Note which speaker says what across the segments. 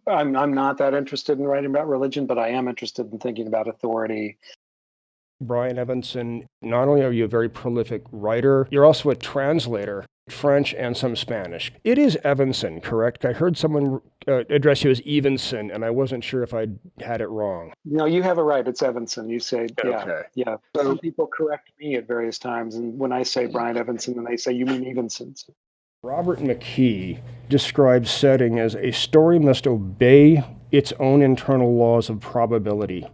Speaker 1: I'm not that interested in writing about religion, but I am interested in thinking about authority.
Speaker 2: Brian Evenson, not only are you a very prolific writer, you're also a translator, French and some Spanish. It is Evenson, correct? I heard someone address you as Evenson, and I wasn't sure if I had it wrong.
Speaker 1: No, you have it right. It's Evanson. You say, yeah,
Speaker 2: Okay.
Speaker 1: yeah. Some people correct me at various times, and when I say Brian Evenson, then they say, you mean Evenson.
Speaker 2: Robert McKee describes setting as a story must obey its own internal laws of probability.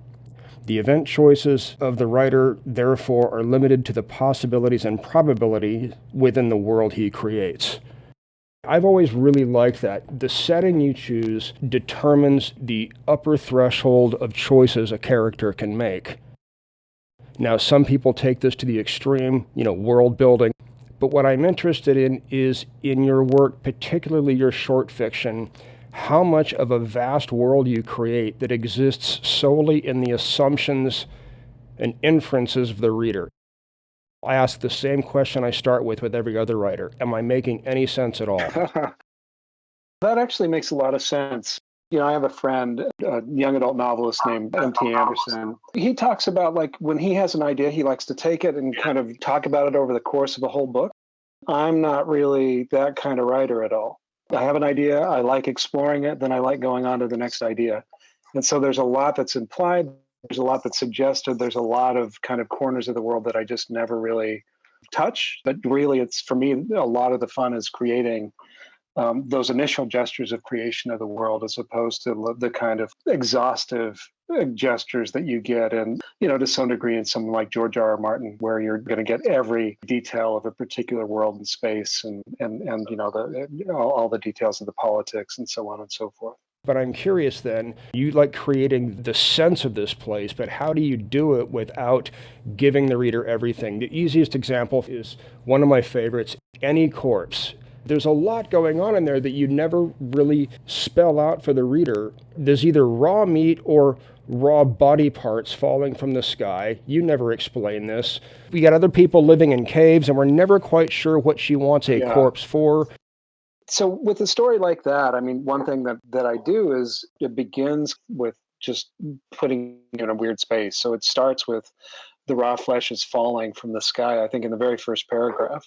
Speaker 2: The event choices of the writer, therefore, are limited to the possibilities and probability within the world he creates. I've always really liked that. The setting you choose determines the upper threshold of choices a character can make. Now, some people take this to the extreme, world building. But what I'm interested in is in your work, particularly your short fiction, how much of a vast world you create that exists solely in the assumptions and inferences of the reader. I ask the same question I start with every other writer. Am I making any sense at all?
Speaker 1: That actually makes a lot of sense. I have a friend, a young adult novelist named M.T. Anderson. He talks about like when he has an idea, he likes to take it and kind of talk about it over the course of a whole book. I'm not really that kind of writer at all. I have an idea, I like exploring it, then I like going on to the next idea. And so there's a lot that's implied, there's a lot that's suggested, there's a lot of kind of corners of the world that I just never really touch. But really, it's for me, a lot of the fun is creating those initial gestures of creation of the world as opposed to the kind of exhaustive gestures that you get and to some degree in something like George R.R. Martin, where you're going to get every detail of a particular world and space and all the details of the politics and so on and so forth.
Speaker 2: But I'm curious then, you like creating the sense of this place, but how do you do it without giving the reader everything? The easiest example is one of my favorites, Any Corpse. There's a lot going on in there that you never really spell out for the reader. There's either raw meat or raw body parts falling from the sky. You never explain this. We got other people living in caves, and we're never quite sure what she wants a corpse for.
Speaker 1: So with a story like that, I mean, one thing that I do is it begins with just putting in a weird space. So it starts with the raw flesh is falling from the sky. I think in the very first paragraph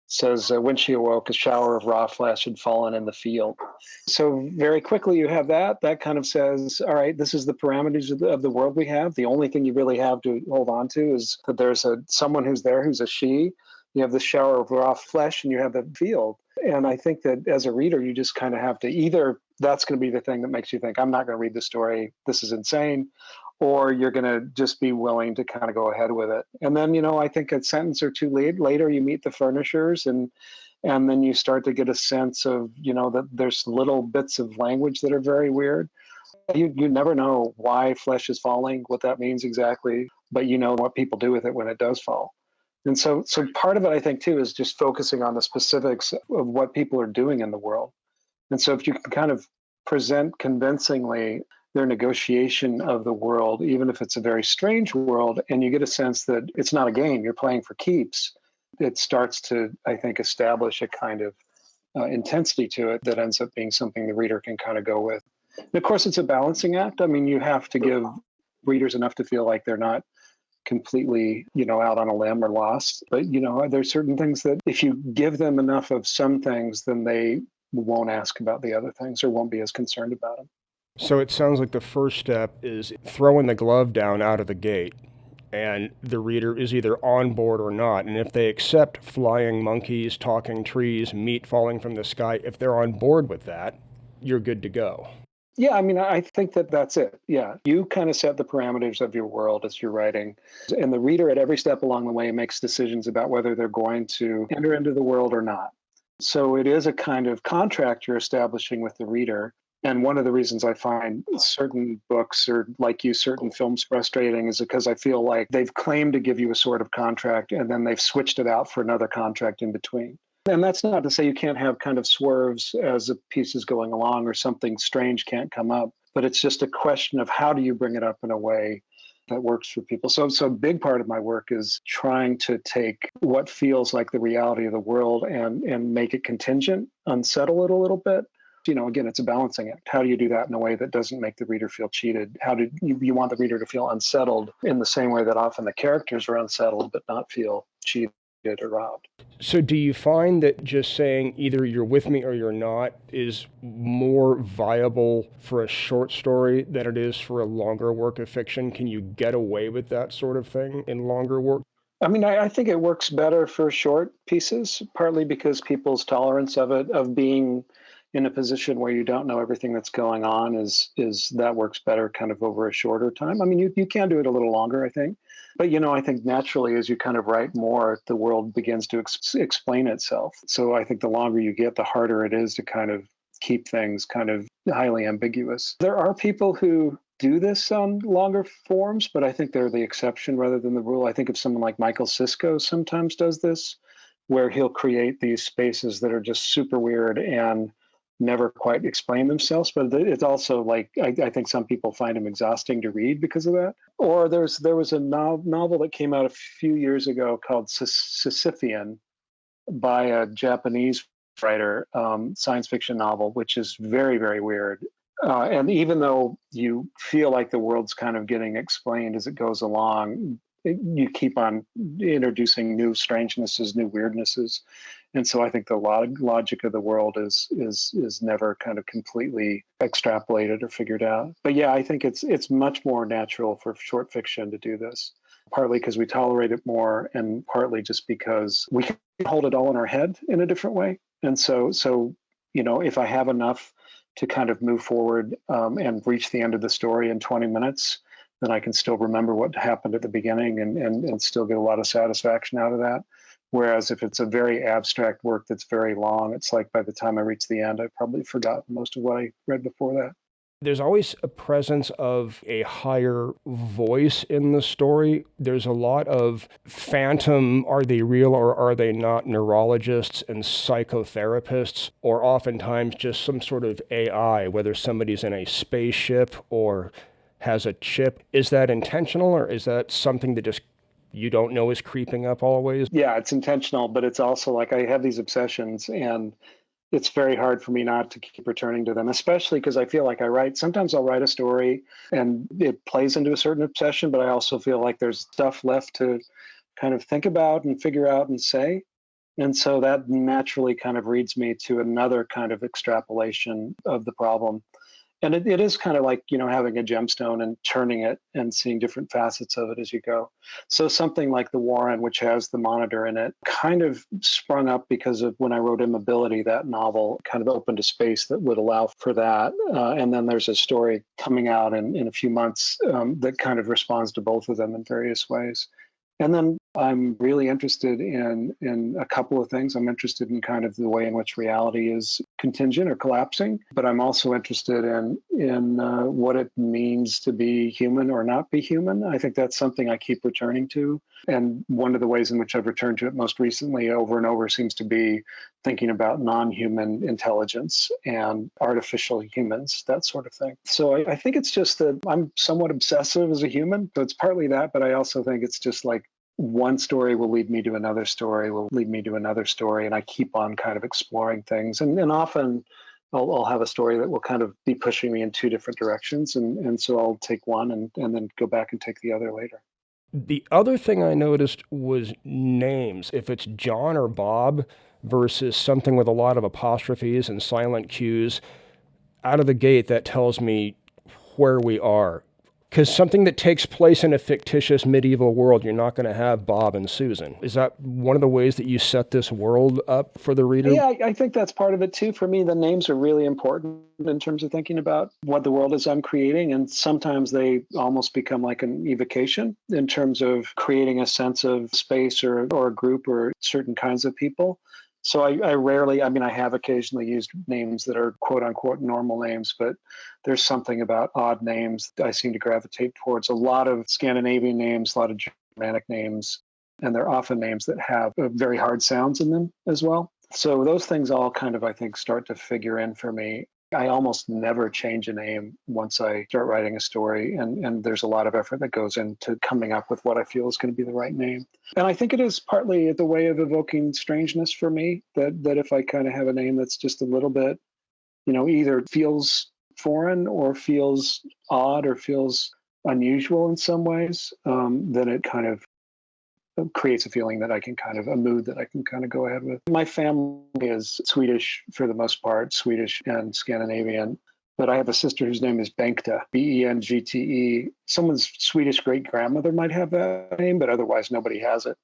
Speaker 1: says, when she awoke, a shower of raw flesh had fallen in the field. So very quickly you have that kind of says, all right, this is the parameters of the world we have. The only thing you really have to hold on to is that there's someone who's there who's a she. You have the shower of raw flesh and you have the field. And I think that as a reader, you just kind of have to either that's going to be the thing that makes you think, I'm not going to read the story, this is insane, or you're going to just be willing to kind of go ahead with it. And then, I think a sentence or two later, you meet the furnishers and then you start to get a sense of, that there's little bits of language that are very weird. You never know why flesh is falling, what that means exactly, but you know what people do with it when it does fall. And so part of it, I think, too, is just focusing on the specifics of what people are doing in the world. And so if you can kind of present convincingly their negotiation of the world, even if it's a very strange world, and you get a sense that it's not a game, you're playing for keeps, it starts to, I think, establish a kind of intensity to it that ends up being something the reader can kind of go with. And of course, it's a balancing act. I mean, you have to give readers enough to feel like they're not completely, out on a limb or lost. But, there's certain things that if you give them enough of some things, then they won't ask about the other things or won't be as concerned about them.
Speaker 2: So it sounds like the first step is throwing the glove down out of the gate, and the reader is either on board or not. And if they accept flying monkeys, talking trees, meat falling from the sky, if they're on board with that, you're good to go.
Speaker 1: Yeah, I mean, I think that's it. Yeah, you kind of set the parameters of your world as you're writing. And the reader at every step along the way makes decisions about whether they're going to enter into the world or not. So it is a kind of contract you're establishing with the reader. And one of the reasons I find certain books or like you, certain films frustrating is because I feel like they've claimed to give you a sort of contract and then they've switched it out for another contract in between. And that's not to say you can't have kind of swerves as a piece is going along or something strange can't come up, but it's just a question of how do you bring it up in a way that works for people. So a big part of my work is trying to take what feels like the reality of the world and make it contingent, unsettle it a little bit, Again, it's a balancing act. How do you do that in a way that doesn't make the reader feel cheated? How do you want the reader to feel unsettled in the same way that often the characters are unsettled but not feel cheated or robbed?
Speaker 2: So do you find that just saying either you're with me or you're not is more viable for a short story than it is for a longer work of fiction? Can you get away with that sort of thing in longer work?
Speaker 1: I mean, I think it works better for short pieces, partly because people's tolerance of being in a position where you don't know everything that's going on is that works better kind of over a shorter time. I mean, you can do it a little longer, I think. But, I think naturally as you kind of write more, the world begins to explain itself. So I think the longer you get, the harder it is to kind of keep things kind of highly ambiguous. There are people who do this on longer forms, but I think they're the exception rather than the rule. I think of someone like Michael Sisko sometimes does this, where he'll create these spaces that are just super weird and never quite explain themselves. But it's also like, I think some people find him exhausting to read because of that. Or there was a novel that came out a few years ago called Sisyphean by a Japanese writer, science fiction novel, which is very, very weird. And even though you feel like the world's kind of getting explained as it goes along, you keep on introducing new strangenesses, new weirdnesses. And so I think the logic of the world is never kind of completely extrapolated or figured out. But yeah, I think it's much more natural for short fiction to do this, partly because we tolerate it more, and partly just because we can hold it all in our head in a different way. And so if I have enough to kind of move forward and reach the end of the story in 20 minutes, then I can still remember what happened at the beginning and still get a lot of satisfaction out of that. Whereas if it's a very abstract work that's very long, it's like by the time I reach the end, I've probably forgotten most of what I read before that.
Speaker 2: There's always a presence of a higher voice in the story. There's a lot of phantom, are they real or are they not, neurologists and psychotherapists, or oftentimes just some sort of AI, whether somebody's in a spaceship or has a chip. Is that intentional, or is that something that just you don't know is creeping up always?
Speaker 1: Yeah, it's intentional, but it's also like I have these obsessions, and it's very hard for me not to keep returning to them, especially because I feel like sometimes I'll write a story and it plays into a certain obsession, but I also feel like there's stuff left to kind of think about and figure out and say. And so that naturally kind of leads me to another kind of extrapolation of the problem. And it is kind of like, having a gemstone and turning it and seeing different facets of it as you go. So something like The Warren, which has the monitor in it, kind of sprung up because of when I wrote Immobility, that novel kind of opened a space that would allow for that. And then there's a story coming out in a few months that kind of responds to both of them in various ways. And then I'm really interested in a couple of things. I'm interested in kind of the way in which reality is contingent or collapsing, but I'm also interested in what it means to be human or not be human. I think that's something I keep returning to. And one of the ways in which I've returned to it most recently over and over seems to be thinking about non-human intelligence and artificial humans, that sort of thing. So I think it's just that I'm somewhat obsessive as a human. So it's partly that, but I also think it's just like one story will lead me to another story, will lead me to another story. And I keep on kind of exploring things. And often I'll have a story that will kind of be pushing me in two different directions. And so I'll take one and then go back and take the other later.
Speaker 2: The other thing I noticed was names. If it's John or Bob versus something with a lot of apostrophes and silent Q's, out of the gate, that tells me where we are. Because something that takes place in a fictitious medieval world, you're not going to have Bob and Susan. Is that one of the ways that you set this world up for the reader?
Speaker 1: Yeah, I think that's part of it too. For me, the names are really important in terms of thinking about what the world is I'm creating. And sometimes they almost become like an evocation in terms of creating a sense of space or a group or certain kinds of people. So I rarely, I have occasionally used names that are quote unquote normal names, but there's something about odd names that I seem to gravitate towards. A lot of Scandinavian names, a lot of Germanic names, and they're often names that have very hard sounds in them as well. So those things all kind of, I think, start to figure in for me. I almost never change a name once I start writing a story, and there's a lot of effort that goes into coming up with what I feel is going to be the right name. And I think it is partly the way of evoking strangeness for me, that if I kind of have a name that's just a little bit either feels foreign or feels odd or feels unusual in some ways, then it kind of creates a feeling that a mood that I can kind of go ahead with. My family is Swedish for the most part, Swedish and Scandinavian. But I have a sister whose name is Bengta, Bengte. Someone's Swedish great grandmother might have that name, but otherwise nobody has it.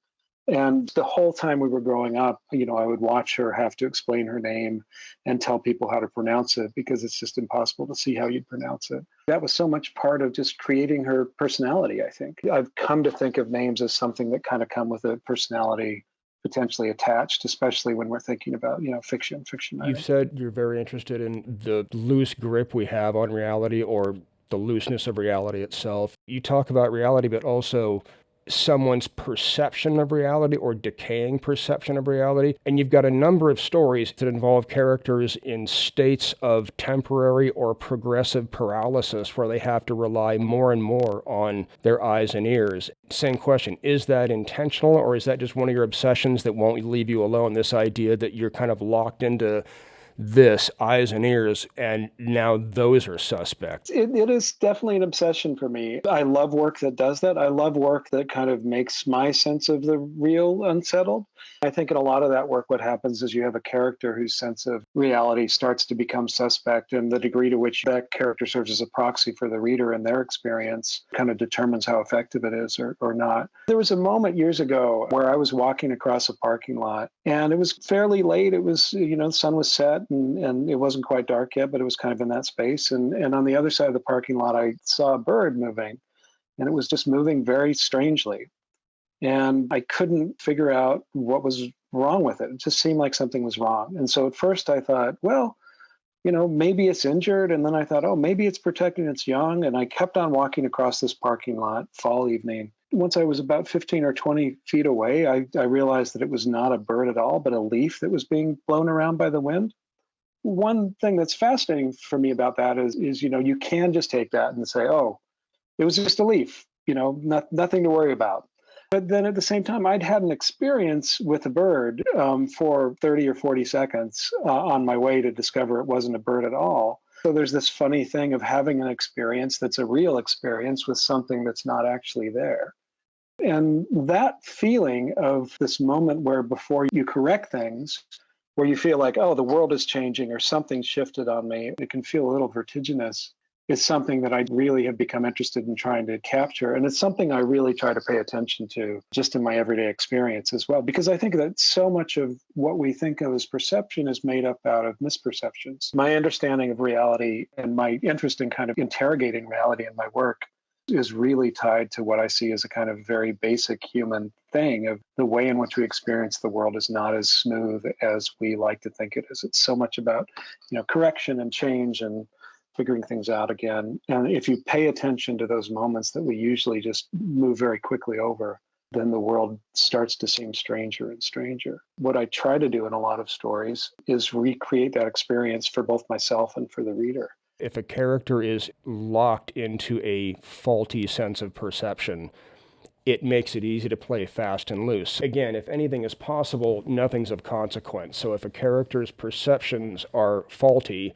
Speaker 1: And the whole time we were growing up, I would watch her have to explain her name and tell people how to pronounce it because it's just impossible to see how you'd pronounce it. That was so much part of just creating her personality, I think. I've come to think of names as something that kind of come with a personality potentially attached, especially when we're thinking about, fiction writing.
Speaker 2: You've said you're very interested in the loose grip we have on reality or the looseness of reality itself. You talk about reality, but also someone's perception of reality or decaying perception of reality. And you've got a number of stories that involve characters in states of temporary or progressive paralysis where they have to rely more and more on their eyes and ears. Same question, is that intentional or is that just one of your obsessions that won't leave you alone? This idea that you're kind of locked into this, eyes and ears, and now those are suspect.
Speaker 1: It is definitely an obsession for me. I love work that does that. I love work that kind of makes my sense of the real unsettled. I think in a lot of that work, what happens is you have a character whose sense of reality starts to become suspect, and the degree to which that character serves as a proxy for the reader and their experience kind of determines how effective it is or not. There was a moment years ago where I was walking across a parking lot, and it was fairly late. It was, the sun was set, and it wasn't quite dark yet, but it was kind of in that space. And on the other side of the parking lot, I saw a bird moving, and it was just moving very strangely. And I couldn't figure out what was wrong with it. It just seemed like something was wrong. And so at first I thought, well, maybe it's injured. And then I thought, oh, maybe it's protecting its young. And I kept on walking across this parking lot fall evening. Once I was about 15 or 20 feet away, I realized that it was not a bird at all, but a leaf that was being blown around by the wind. One thing that's fascinating for me about that is you can just take that and say, oh, it was just a leaf, nothing to worry about. But then at the same time, I'd had an experience with a bird for 30 or 40 seconds on my way to discover it wasn't a bird at all. So there's this funny thing of having an experience that's a real experience with something that's not actually there. And that feeling of this moment where before you correct things, where you feel like, oh, the world is changing or something shifted on me, it can feel a little vertiginous. It's something that I really have become interested in trying to capture. And it's something I really try to pay attention to just in my everyday experience as well, because I think that so much of what we think of as perception is made up out of misperceptions. My understanding of reality and my interest in kind of interrogating reality in my work is really tied to what I see as a kind of very basic human thing of the way in which we experience the world is not as smooth as we like to think it is. It's so much about, correction and change and figuring things out again. And if you pay attention to those moments that we usually just move very quickly over, then the world starts to seem stranger and stranger. What I try to do in a lot of stories is recreate that experience for both myself and for the reader.
Speaker 2: If a character is locked into a faulty sense of perception, it makes it easy to play fast and loose. Again, if anything is possible, nothing's of consequence. So if a character's perceptions are faulty,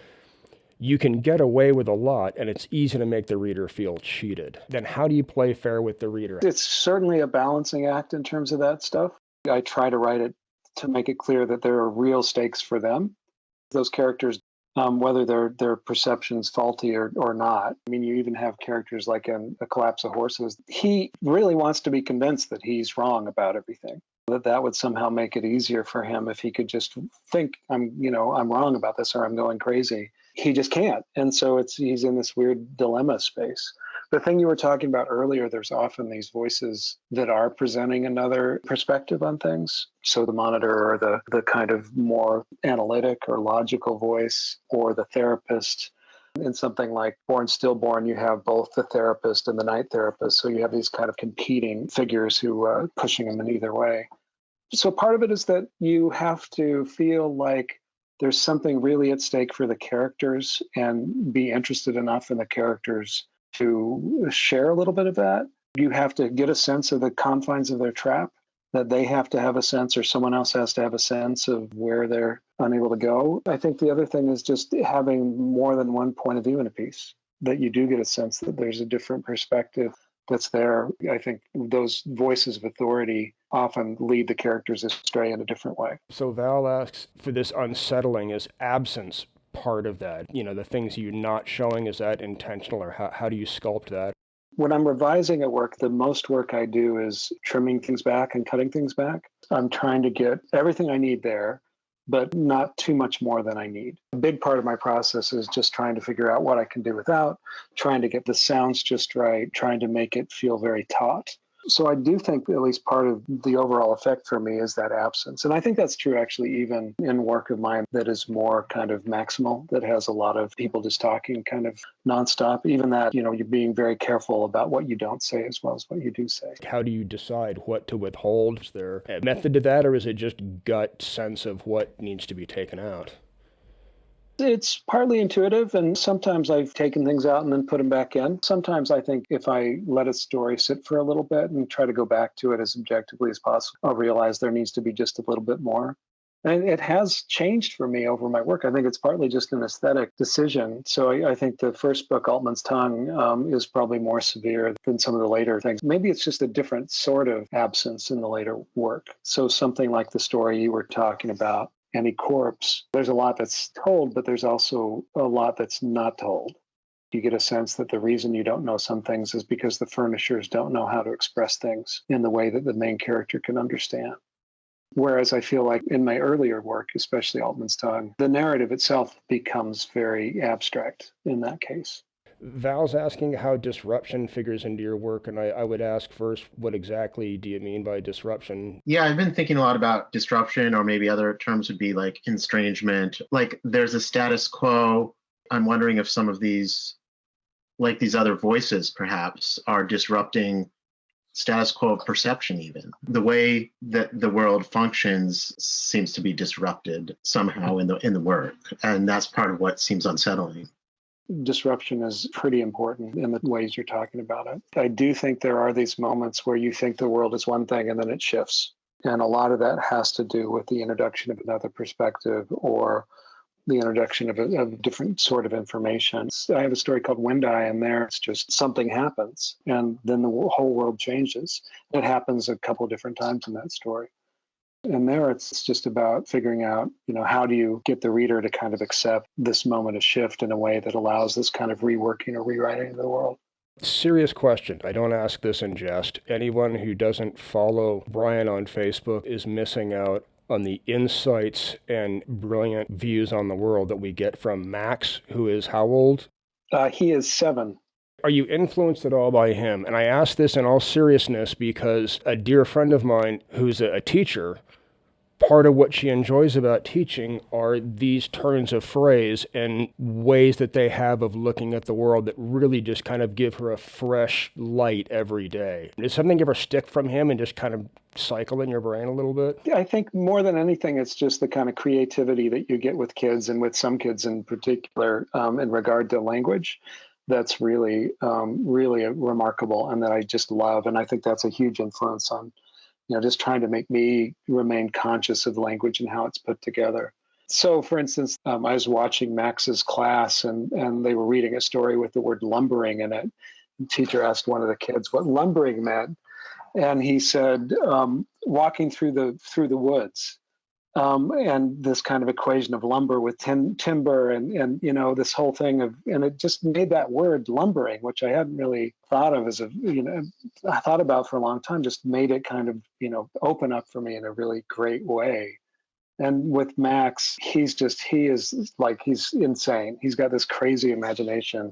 Speaker 2: you can get away with a lot, and it's easy to make the reader feel cheated. Then how do you play fair with the reader?
Speaker 1: It's certainly a balancing act in terms of that stuff. I try to write it to make it clear that there are real stakes for them. Those characters, whether their perception's faulty or not. I mean, you even have characters like in A Collapse of Horses. He really wants to be convinced that he's wrong about everything. That would somehow make it easier for him if he could just think, I'm wrong about this or I'm going crazy. He just can't. And so he's in this weird dilemma space. The thing you were talking about earlier, there's often these voices that are presenting another perspective on things. So the monitor or the kind of more analytic or logical voice or the therapist. In something like Born Stillborn, you have both the therapist and the night therapist. So you have these kind of competing figures who are pushing them in either way. So part of it is that you have to feel like there's something really at stake for the characters and be interested enough in the characters to share a little bit of that. You have to get a sense of the confines of their trap. that they have to have a sense or someone else has to have a sense of where they're unable to go. I think the other thing is just having more than one point of view in a piece, that you do get a sense that there's a different perspective that's there. I think those voices of authority often lead the characters astray in a different way.
Speaker 2: So Val asks, for this unsettling, is absence part of that? You know, the things you're not showing, is that intentional, or how do you sculpt that?
Speaker 1: When I'm revising a work, the most work I do is trimming things back and cutting things back. I'm trying to get everything I need there, but not too much more than I need. A big part of my process is just trying to figure out what I can do without, trying to get the sounds just right, trying to make it feel very taut. So I do think at least part of the overall effect for me is that absence. And I think that's true actually even in work of mine that is more kind of maximal, that has a lot of people just talking kind of nonstop. Even that, you're being very careful about what you don't say as well as what you do say.
Speaker 2: How do you decide what to withhold? Is there a method to that, or is it just gut sense of what needs to be taken out?
Speaker 1: It's partly intuitive, and sometimes I've taken things out and then put them back in. Sometimes I think if I let a story sit for a little bit and try to go back to it as objectively as possible, I'll realize there needs to be just a little bit more. And it has changed for me over my work. I think it's partly just an aesthetic decision. So I think the first book, Altman's Tongue, is probably more severe than some of the later things. Maybe it's just a different sort of absence in the later work. So something like the story you were talking about, Any Corpse, there's a lot that's told, but there's also a lot that's not told. You get a sense that the reason you don't know some things is because the furnishers don't know how to express things in the way that the main character can understand. Whereas I feel like in my earlier work, especially Altman's Tongue, the narrative itself becomes very abstract in that case.
Speaker 2: Val's asking how disruption figures into your work, and I would ask first, what exactly do you mean by disruption?
Speaker 3: Yeah, I've been thinking a lot about disruption, or maybe other terms would be like estrangement. Like there's a status quo. I'm wondering if some of these, like these other voices perhaps, are disrupting status quo of perception even. The way that the world functions seems to be disrupted somehow in the work, and that's part of what seems unsettling.
Speaker 1: Disruption is pretty important in the ways you're talking about it. I do think there are these moments where you think the world is one thing and then it shifts. And a lot of that has to do with the introduction of another perspective or the introduction of a different sort of information. I have a story called Wind Eye, and there it's just something happens and then the whole world changes. It happens a couple of different times in that story. And there it's just about figuring out, how do you get the reader to kind of accept this moment of shift in a way that allows this kind of reworking or rewriting of the world.
Speaker 2: Serious question. I don't ask this in jest. Anyone who doesn't follow Brian on Facebook is missing out on the insights and brilliant views on the world that we get from Max, who is how old?
Speaker 1: He is 7.
Speaker 2: Are you influenced at all by him? And I ask this in all seriousness because a dear friend of mine who's a teacher, part of what she enjoys about teaching are these turns of phrase and ways that they have of looking at the world that really just kind of give her a fresh light every day. Does something ever stick from him and just kind of cycle in your brain a little bit?
Speaker 1: I think more than anything, it's just the kind of creativity that you get with kids, and with some kids in particular, in regard to language. That's really, really remarkable, and that I just love. And I think that's a huge influence on, just trying to make me remain conscious of language and how it's put together. So, for instance, I was watching Max's class, and they were reading a story with the word lumbering in it. The teacher asked one of the kids what lumbering meant, and he said, walking through the woods. And this kind of equation of lumber with timber and this whole thing and it just made that word lumbering, which I hadn't really thought of I thought about for a long time, just made it kind of, open up for me in a really great way. And with Max, he is like, he's insane. He's got this crazy imagination.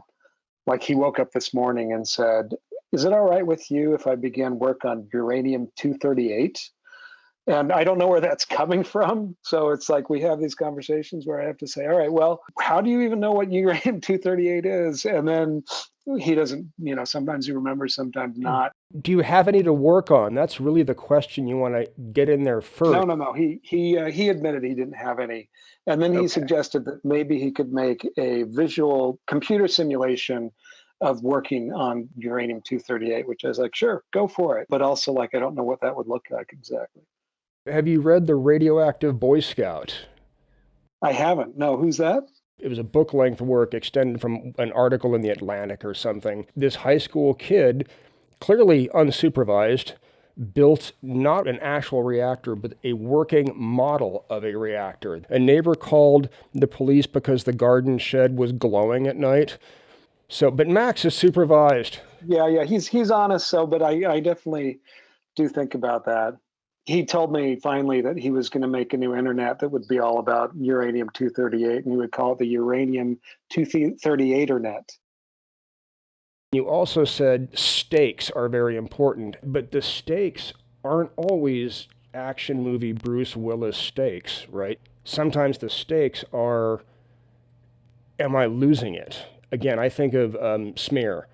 Speaker 1: Like he woke up this morning and said, "Is it all right with you if I begin work on uranium-238?" And I don't know where that's coming from. So it's like we have these conversations where I have to say, all right, well, how do you even know what uranium-238 is? And then he doesn't, sometimes he remembers, sometimes not.
Speaker 2: Do you have any to work on? That's really the question you want to get in there first.
Speaker 1: No. He admitted he didn't have any. And then he suggested that maybe he could make a visual computer simulation of working on uranium-238, which I was like, sure, go for it. But also, like, I don't know what that would look like exactly.
Speaker 2: Have you read The Radioactive Boy Scout?
Speaker 1: I haven't. No, who's that?
Speaker 2: It was a book-length work extended from an article in The Atlantic or something. This high school kid, clearly unsupervised, built not an actual reactor, but a working model of a reactor. A neighbor called the police because the garden shed was glowing at night. But Max is supervised.
Speaker 1: Yeah, he's honest. But I definitely do think about that. He told me finally that he was going to make a new internet that would be all about uranium-238, and he would call it the uranium-238ernet.
Speaker 2: You also said stakes are very important, but the stakes aren't always action movie Bruce Willis stakes, right? Sometimes the stakes are, am I losing it? Again, I think of Smear,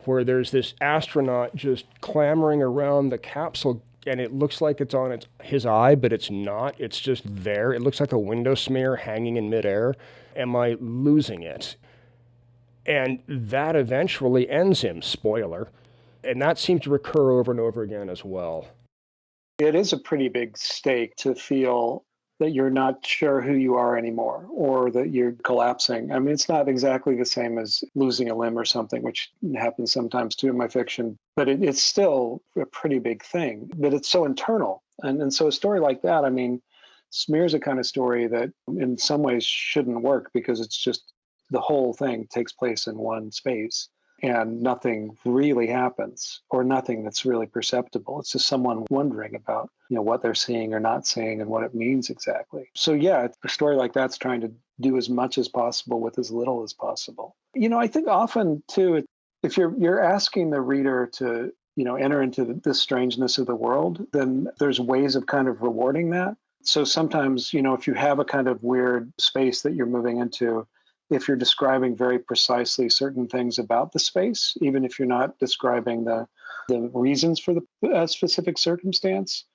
Speaker 2: where there's this astronaut just clamoring around the capsule, and it looks like it's on his eye, but it's not. It's just there. It looks like a window smear hanging in midair. Am I losing it? And that eventually ends him, spoiler. And that seems to recur over and over again as well.
Speaker 1: It is a pretty big stake to feel that you're not sure who you are anymore, or that you're collapsing. I mean, it's not exactly the same as losing a limb or something, which happens sometimes too in my fiction, but it's still a pretty big thing. But it's so internal. And so a story like that, I mean, Smear's a kind of story that in some ways shouldn't work, because it's just the whole thing takes place in one space and nothing really happens, or nothing that's really perceptible. It's just someone wondering about, what they're seeing or not seeing and what it means exactly. So yeah, a story like that's trying to do as much as possible with as little as possible. I think often too, if you're asking the reader to, enter into the strangeness of the world, then there's ways of kind of rewarding that. So sometimes, if you have a kind of weird space that you're moving into, if you're describing very precisely certain things about the space, even if you're not describing the reasons for the specific circumstance,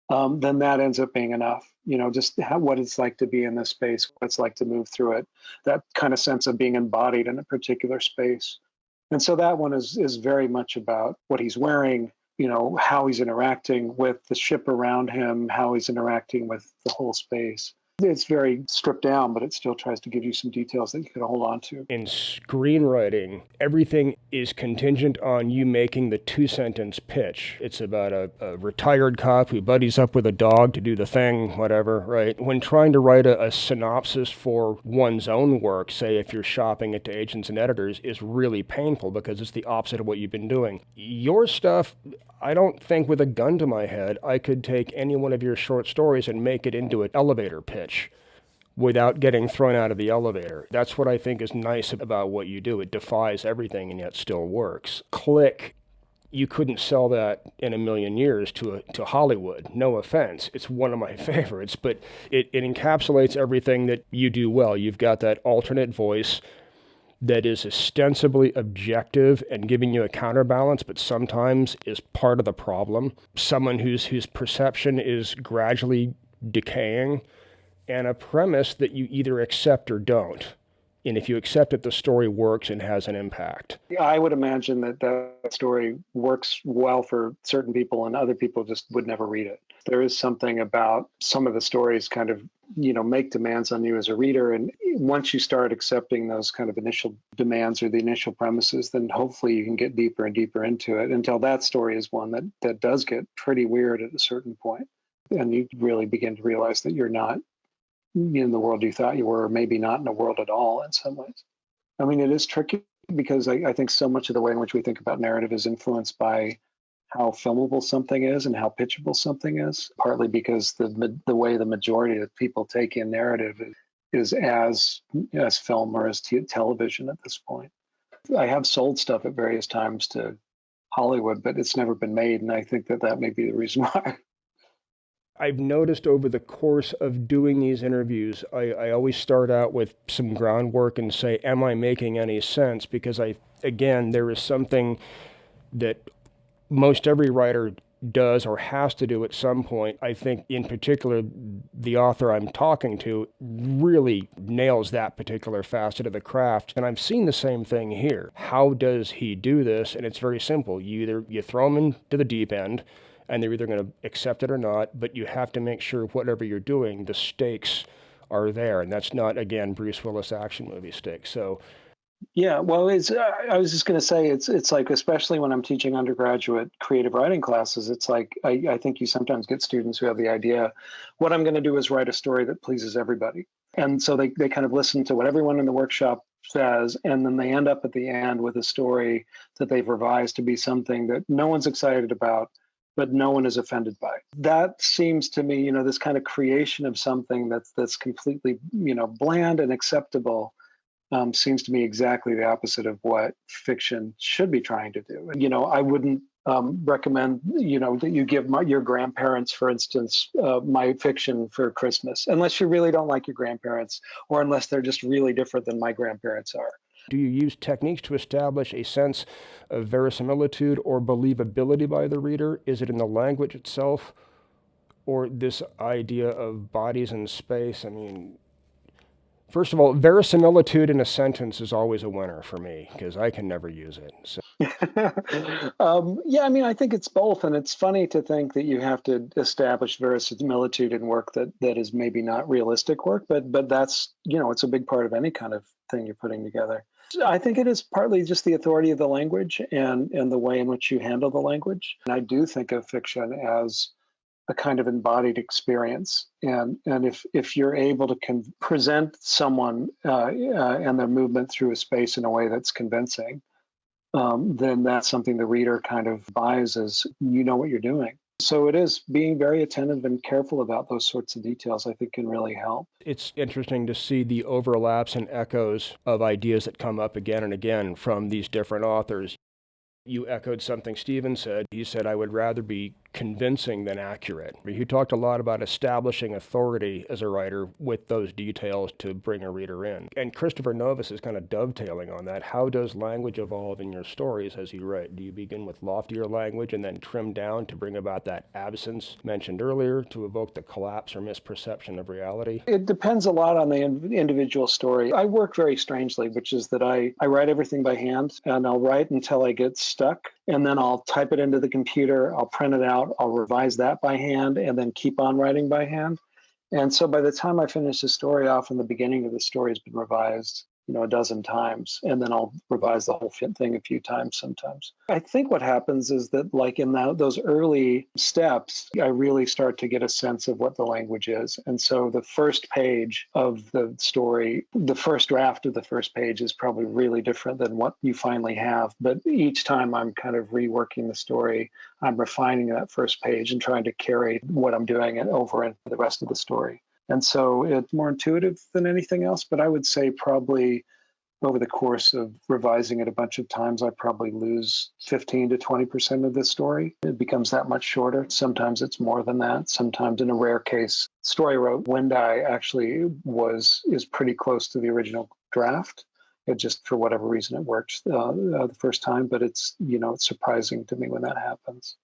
Speaker 1: then that ends up being enough. Just what it's like to be in this space, what it's like to move through it, that kind of sense of being embodied in a particular space. And so that one is very much about what he's wearing, how he's interacting with the ship around him, how he's interacting with the whole space. It's very stripped down, but it still tries to give you some details that you can hold on to.
Speaker 2: In screenwriting, everything is contingent on you making the 2-sentence pitch. It's about a retired cop who buddies up with a dog to do the thing, whatever, right? When trying to write a synopsis for one's own work, say if you're shopping it to agents and editors, is really painful because it's the opposite of what you've been doing. Your stuff, I don't think with a gun to my head I could take any one of your short stories and make it into an elevator pitch without getting thrown out of the elevator. That's what I think is nice about what you do. It defies everything and yet still works. Click, you couldn't sell that in a million years to Hollywood. No offense. It's one of my favorites, but it encapsulates everything that you do well. You've got that alternate voice that is ostensibly objective and giving you a counterbalance, but sometimes is part of the problem. Someone whose perception is gradually decaying, and a premise that you either accept or don't. And if you accept it, the story works and has an impact.
Speaker 1: I would imagine that story works well for certain people, and other people just would never read it. There is something about some of the stories kind of, make demands on you as a reader. And once you start accepting those kind of initial demands or the initial premises, then hopefully you can get deeper and deeper into it until that story is one that does get pretty weird at a certain point. And you really begin to realize that you're not in the world you thought you were, or maybe not in the world at all in some ways. I mean, it is tricky because I think so much of the way in which we think about narrative is influenced by how filmable something is and how pitchable something is, partly because the way the majority of people take in narrative is as film or as television at this point. I have sold stuff at various times to Hollywood, but it's never been made, and I think that may be the reason why.
Speaker 2: I've noticed over the course of doing these interviews, I always start out with some groundwork and say, am I making any sense? Because there is something that most every writer does or has to do at some point. I think in particular, the author I'm talking to really nails that particular facet of the craft. And I've seen the same thing here. How does he do this? And it's very simple. You throw him into the deep end, and they're either going to accept it or not, but you have to make sure whatever you're doing, the stakes are there. And that's not, again, Bruce Willis action movie stakes. So
Speaker 1: yeah, well, I was just going to say it's like, especially when I'm teaching undergraduate creative writing classes, it's like I think you sometimes get students who have the idea, what I'm going to do is write a story that pleases everybody. And so they kind of listen to what everyone in the workshop says, and then they end up at the end with a story that they've revised to be something that no one's excited about, but no one is offended by. That seems to me, this kind of creation of something that's completely, bland and acceptable. Seems to me exactly the opposite of what fiction should be trying to do. I wouldn't recommend, that you give your grandparents, for instance, my fiction for Christmas, unless you really don't like your grandparents, or unless they're just really different than my grandparents are.
Speaker 2: Do you use techniques to establish a sense of verisimilitude or believability by the reader? Is it in the language itself, or this idea of bodies in space? I mean, first of all, verisimilitude in a sentence is always a winner for me because I can never use it. So.
Speaker 1: Yeah, I think it's both. And it's funny to think that you have to establish verisimilitude in work that is maybe not realistic work, but that's, it's a big part of any kind of thing you're putting together. I think it is partly just the authority of the language and the way in which you handle the language. And I do think of fiction as a kind of embodied experience, and if you're able to present someone and their movement through a space in a way that's convincing, then that's something the reader kind of buys as what you're doing. So it is being very attentive and careful about those sorts of details, I think, can really help.
Speaker 2: It's interesting to see the overlaps and echoes of ideas that come up again and again from these different authors. You echoed something Stephen said. He said, I would rather be convincing than accurate. He talked a lot about establishing authority as a writer with those details to bring a reader in. And Christopher Novus is kind of dovetailing on that. How does language evolve in your stories as you write? Do you begin with loftier language and then trim down to bring about that absence mentioned earlier to evoke the collapse or misperception of reality?
Speaker 1: It depends a lot on the individual story. I work very strangely, which is that I write everything by hand, and I'll write until I get stuck, and then I'll type it into the computer, I'll print it out, I'll revise that by hand, and then keep on writing by hand. And so by the time I finish the story, often the beginning of the story has been revised, a dozen times, and then I'll revise the whole thing a few times sometimes. I think what happens is that, like in those early steps, I really start to get a sense of what the language is. And so the first page of the story, the first draft of the first page is probably really different than what you finally have. But each time I'm kind of reworking the story, I'm refining that first page and trying to carry what I'm doing over into the rest of the story. And so it's more intuitive than anything else, but I would say probably over the course of revising it a bunch of times, I probably lose 15 to 20% of the story. It becomes that much shorter. Sometimes it's more than that. Sometimes, in a rare case, the story I wrote, Wind Eye, actually is pretty close to the original draft. It just, for whatever reason, it worked the first time, but it's surprising to me when that happens.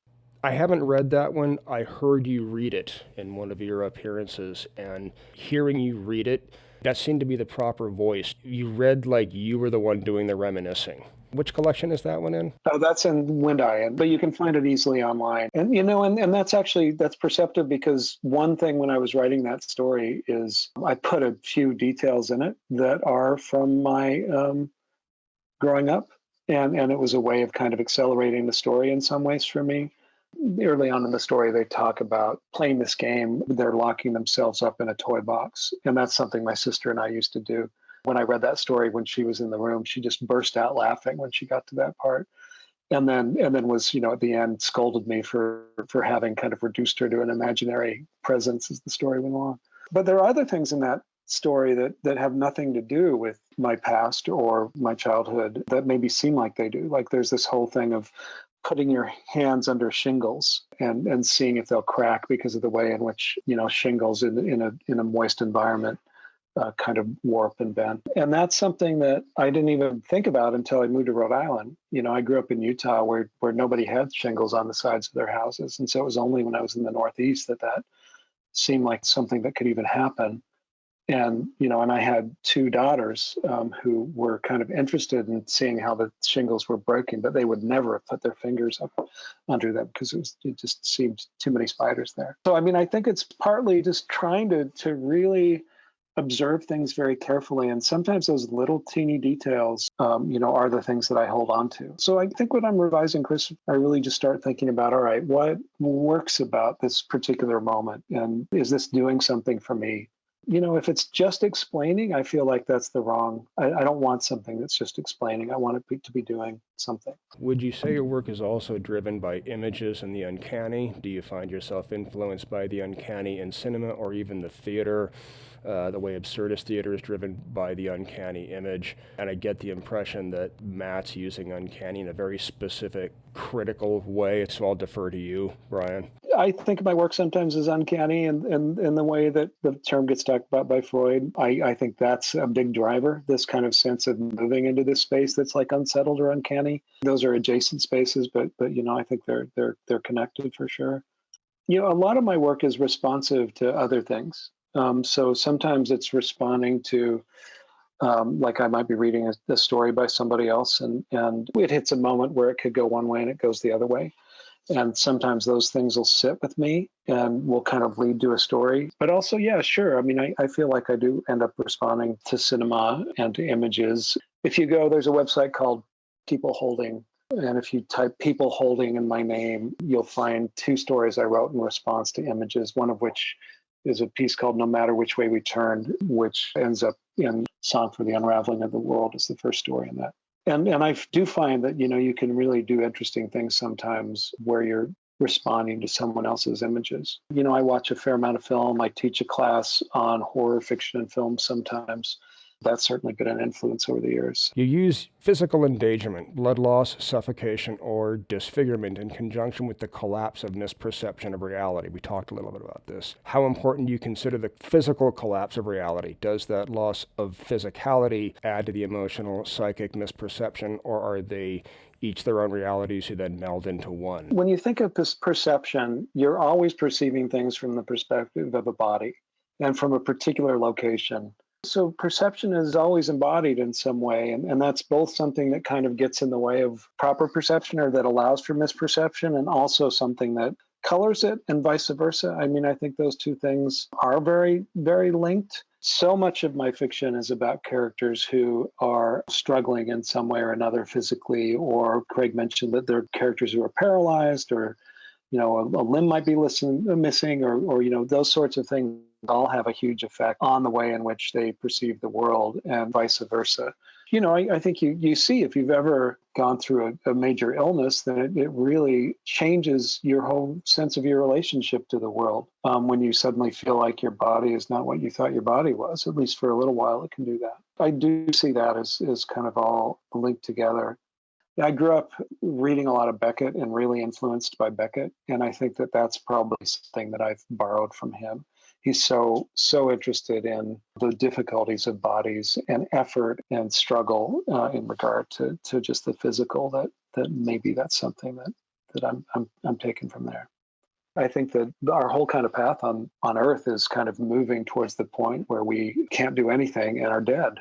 Speaker 2: I haven't read that one. I heard you read it in one of your appearances, and hearing you read it, that seemed to be the proper voice. You read like you were the one doing the reminiscing. Which collection is that one in?
Speaker 1: Oh, that's in Wind Eye, but you can find it easily online. And and that's perceptive, because one thing when I was writing that story is I put a few details in it that are from my growing up, and it was a way of kind of accelerating the story in some ways for me. Early on in the story, they talk about playing this game. They're locking themselves up in a toy box. And that's something my sister and I used to do. When I read that story, when she was in the room, she just burst out laughing when she got to that part. And then was, at the end, scolded me for having kind of reduced her to an imaginary presence as the story went along. But there are other things in that story that have nothing to do with my past or my childhood that maybe seem like they do. Like there's this whole thing of putting your hands under shingles and seeing if they'll crack because of the way in which shingles in a moist environment kind of warp and bend. And that's something that I didn't even think about until I moved to Rhode Island. I grew up in Utah where nobody had shingles on the sides of their houses. And so it was only when I was in the Northeast that seemed like something that could even happen. And, and I had two daughters who were kind of interested in seeing how the shingles were breaking, but they would never have put their fingers up under them because it just seemed too many spiders there. So, I think it's partly just trying to really observe things very carefully. And sometimes those little teeny details, are the things that I hold on to. So I think when I'm revising Chris, I really just start thinking about, all right, what works about this particular moment? And is this doing something for me? If it's just explaining, I feel like that's the wrong. I don't want something that's just explaining. I want it to be doing something.
Speaker 2: Would you say your work is also driven by images and the uncanny? Do you find yourself influenced by the uncanny in cinema or even the theater? The way absurdist theater is driven by the uncanny image. And I get the impression that Matt's using uncanny in a very specific, critical way. So I'll defer to you, Brian.
Speaker 1: I think my work sometimes is uncanny in the way that the term gets talked about by Freud. I think that's a big driver, this kind of sense of moving into this space that's like unsettled or uncanny. Those are adjacent spaces, but I think they're connected for sure. A lot of my work is responsive to other things. So sometimes it's responding to, like I might be reading a story by somebody else and it hits a moment where it could go one way and it goes the other way. And sometimes those things will sit with me and will kind of lead to a story. But also, yeah, sure. I feel like I do end up responding to cinema and to images. If you go, there's a website called People Holding. And if you type People Holding in my name, you'll find two stories I wrote in response to images, one of which is a piece called No Matter Which Way We Turned, which ends up in Song for the Unraveling of the World is the first story in that. And I do find that, you can really do interesting things sometimes where you're responding to someone else's images. I watch a fair amount of film. I teach a class on horror fiction and film sometimes. That's certainly been an influence over the years.
Speaker 2: You use physical endangerment, blood loss, suffocation, or disfigurement in conjunction with the collapse of misperception of reality. We talked a little bit about this. How important do you consider the physical collapse of reality? Does that loss of physicality add to the emotional, psychic misperception, or are they each their own realities who then meld into one?
Speaker 1: When you think of this perception, you're always perceiving things from the perspective of a body and from a particular location. So perception is always embodied in some way, and that's both something that kind of gets in the way of proper perception or that allows for misperception, and also something that colors it and vice versa. I think those two things are very, very linked. So much of my fiction is about characters who are struggling in some way or another physically, or Craig mentioned that they're characters who are paralyzed, or a limb might be missing, or those sorts of things all have a huge effect on the way in which they perceive the world, and vice versa. I think you see, if you've ever gone through a major illness, then it really changes your whole sense of your relationship to the world. When you suddenly feel like your body is not what you thought your body was, at least for a little while, it can do that. I do see that as kind of all linked together. I grew up reading a lot of Beckett and really influenced by Beckett. And I think that that's probably something that I've borrowed from him. He's so interested in the difficulties of bodies and effort and struggle in regard to just the physical, that maybe that's something that I'm taking from there. I think that our whole kind of path on Earth is kind of moving towards the point where we can't do anything and are dead.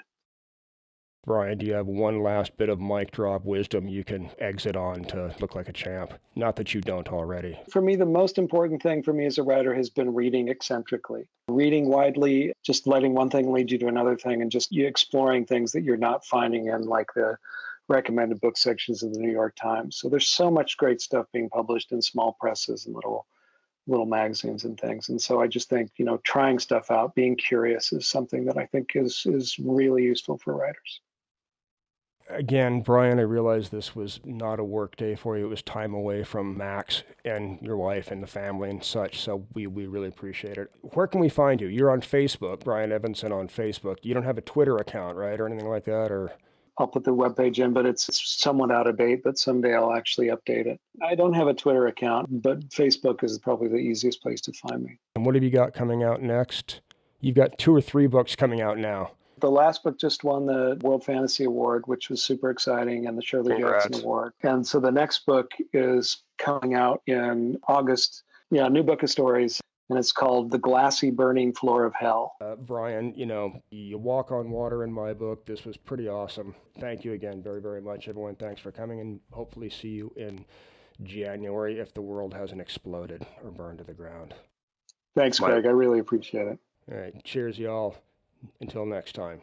Speaker 2: Brian, do you have one last bit of mic drop wisdom you can exit on to look like a champ? Not that you don't already.
Speaker 1: For me, the most important thing for me as a writer has been reading eccentrically. Reading widely, just letting one thing lead you to another thing, and just exploring things that you're not finding in like the recommended book sections of the New York Times. So there's so much great stuff being published in small presses and little magazines and things. And so I just think, trying stuff out, being curious is something that I think is really useful for writers.
Speaker 2: Again, Brian, I realize this was not a work day for you. It was time away from Max and your wife and the family and such, so we really appreciate it. Where can we find you? You're on Facebook, Brian Evenson on Facebook. You don't have a Twitter account, right, or anything like that? Or
Speaker 1: I'll put the webpage in, but it's somewhat out of date, but someday I'll actually update it. I don't have a Twitter account, but Facebook is probably the easiest place to find me.
Speaker 2: And what have you got coming out next? You've got 2 or 3 books coming out now.
Speaker 1: The last book just won the World Fantasy Award, which was super exciting, and the Shirley
Speaker 2: Congrats.
Speaker 1: Jackson Award. And so the next book is coming out in August. Yeah, a new book of stories, and it's called The Glassy Burning Floor of Hell.
Speaker 2: Brian, you walk on water in my book. This was pretty awesome. Thank you again very, very much, everyone. Thanks for coming, and hopefully see you in January if the world hasn't exploded or burned to the ground.
Speaker 1: Thanks, Greg. I really appreciate it.
Speaker 2: All right. Cheers, y'all. Until next time.